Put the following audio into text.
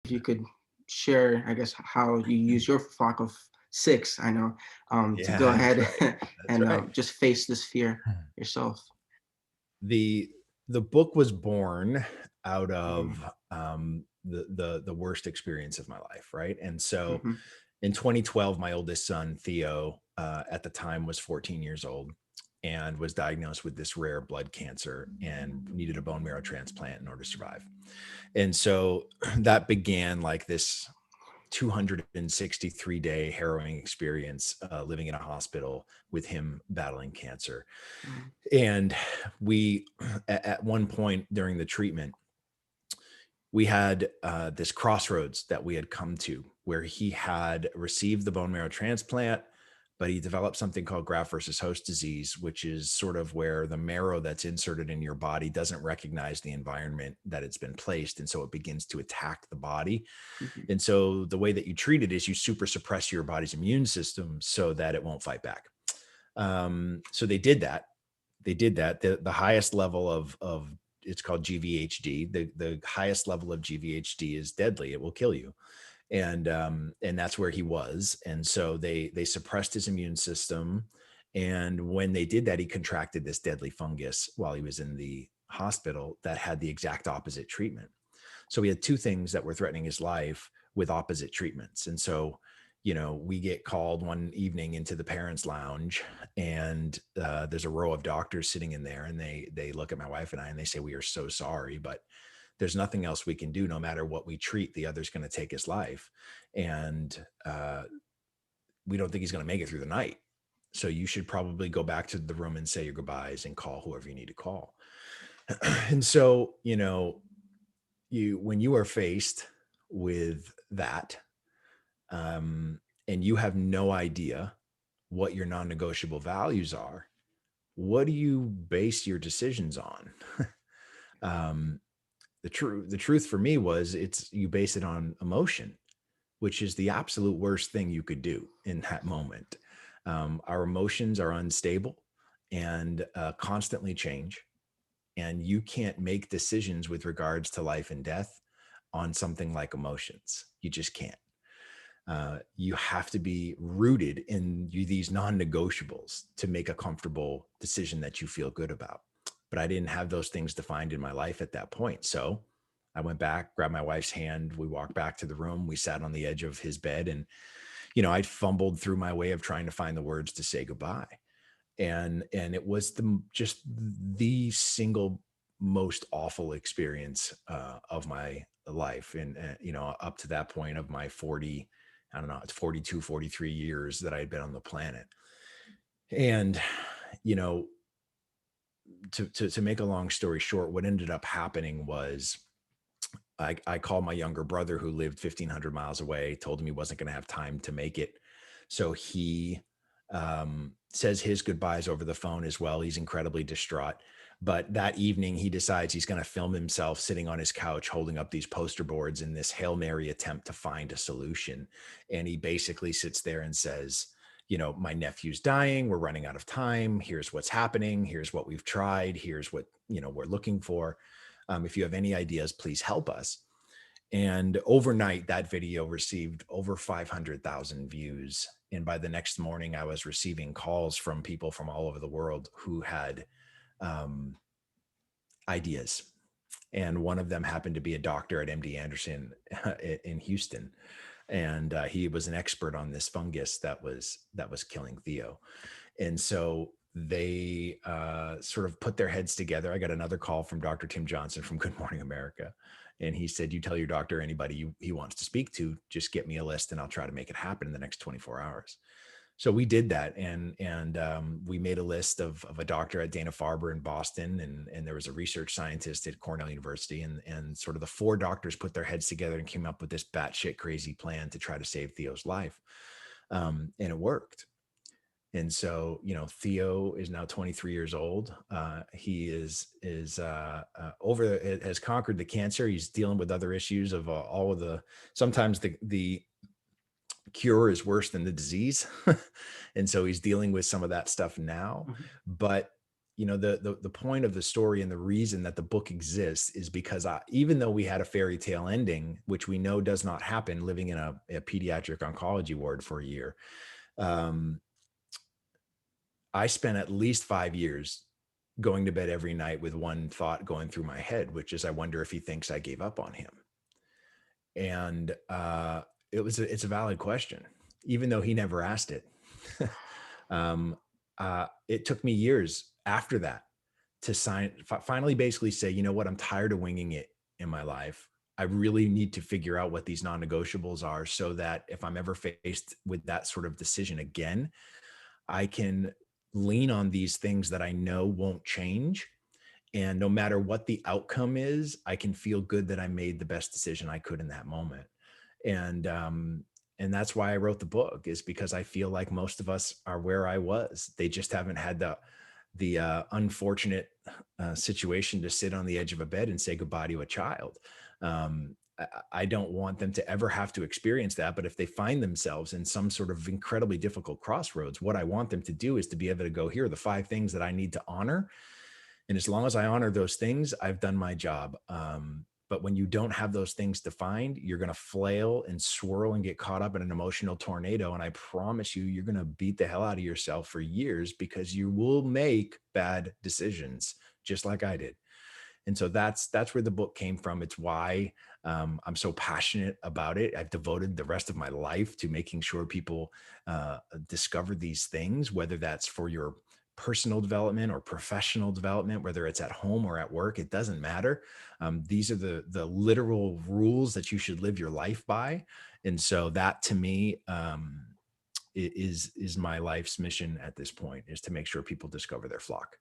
if you could share, I guess, how you use your flock of six, I know, to go Yeah, that's ahead right. That's and right. just face this fear yourself. The the book was born out Mm, of the worst experience of my life, right? And so mhm, in 2012, my oldest son Theo, at the time, was 14 years old and was diagnosed with this rare blood cancer and needed a bone marrow transplant in order to survive. And so that began like this 263-day harrowing experience, living in a hospital with him battling cancer. mm, And we, at one point during the treatment, we had this crossroads that we had come to where he had received the bone marrow transplant, but he developed something called graft versus host disease, which is sort of where the marrow that's inserted in your body doesn't recognize the environment that it's been placed. And so it begins to attack the body. mhm, And so the way that you treat it is you super suppress your body's immune system so that it won't fight back. So they did that. They did that. The highest level of it's called GVHD. The highest level of GVHD is deadly. It will kill you. And that's where he was. And so they suppressed his immune system. And when they did that, he contracted this deadly fungus while he was in the hospital that had the exact opposite treatment. So we had two things that were threatening his life with opposite treatments. And so, we get called one evening into the parents' lounge, and there's a row of doctors sitting in there, and they look at my wife and I, and they say, "We are so sorry, but there's nothing else we can do. No matter what we treat, the other's going to take his life, and we don't think he's going to make it through the night. So you should probably go back to the room and say your goodbyes and call whoever you need to call." And so, you when you are faced with that, um, and you have no idea what your non-negotiable values are, what do you base your decisions on? um, the truth for me was it's you base it on emotion, which is the absolute worst thing you could do in that moment. Our emotions are unstable and constantly change, and you can't make decisions with regards to life and death on something like emotions. You just can't. You have to be rooted in these non-negotiables to make a comfortable decision that you feel good about. But I didn't have those things defined in my life at that point. So I went back, grabbed my wife's hand. We walked back to the room. We sat on the edge of his bed, and I fumbled through my way of trying to find the words to say goodbye. And it was just the single most awful experience of my life. And up to that point of my 40, I don't know, it's 42, 43 years that I had been on the planet. And you know to make a long story short, what ended up happening was I called my younger brother who lived 1,500 miles away, told him he wasn't going to have time to make it. So he says his goodbyes over the phone as well. He's incredibly distraught. But that evening, he decides he's going to film himself sitting on his couch holding up these poster boards in this Hail Mary attempt to find a solution. And he basically sits there and says, my nephew's dying. We're running out of time. Here's what's happening. Here's what we've tried. Here's what, we're looking for. If you have any ideas, please help us. And overnight, that video received over 500,000 views. And by the next morning, I was receiving calls from people from all over the world who had um, ideas. And one of them happened to be a doctor at MD Anderson in Houston, and he was an expert on this fungus that was killing Theo. And so they sort of put their heads together. I got another call from Dr. Tim Johnson from Good Morning America. And he said, "You tell your doctor anybody he wants to speak to, just get me a list and I'll try to make it happen in the next 24 hours." So we did that, and we made a list of a doctor at Dana-Farber in Boston, and there was a research scientist at Cornell University, and sort of the four doctors put their heads together and came up with this batshit crazy plan to try to save Theo's life. And it worked. And so, Theo is now 23 years old. He is has conquered the cancer. He's dealing with other issues of all of the. Sometimes the cure is worse than the disease, and so he's dealing with some of that stuff now. mhm, But the point of the story and the reason that the book exists is because even though we had a fairy tale ending, which we know does not happen, living in a pediatric oncology ward for a year, um, I spent at least 5 years going to bed every night with one thought going through my head, which is, I wonder if he thinks I gave up on him. And it's a valid question, even though he never asked it. um, it took me years after that to finally basically say, you know what, I'm tired of winging it in my life. I really need to figure out what these non-negotiables are, so that if I'm ever faced with that sort of decision again, I can lean on these things that I know won't change. And no matter what the outcome is, I can feel good that I made the best decision I could in that moment. And and that's why I wrote the book, is because I feel like most of us are where I was. They just haven't had the unfortunate situation to sit on the edge of a bed and say goodbye to a child. I don't want them to ever have to experience that. But if they find themselves in some sort of incredibly difficult crossroads, what I want them to do is to be able to go, here are the 5 things that I need to honor. And as long as I honor those things, I've done my job. But when you don't have those things defined, you're going to flail and swirl and get caught up in an emotional tornado. And I promise you, you're going to beat the hell out of yourself for years, because you will make bad decisions, just like I did. And so that's where the book came from. It's why I'm so passionate about it. I've devoted the rest of my life to making sure people discover these things, whether that's for your personal development or professional development, whether it's at home or at work, it doesn't matter. These are the literal rules that you should live your life by. And so that, to me, is my life's mission at this point, is to make sure people discover their flock.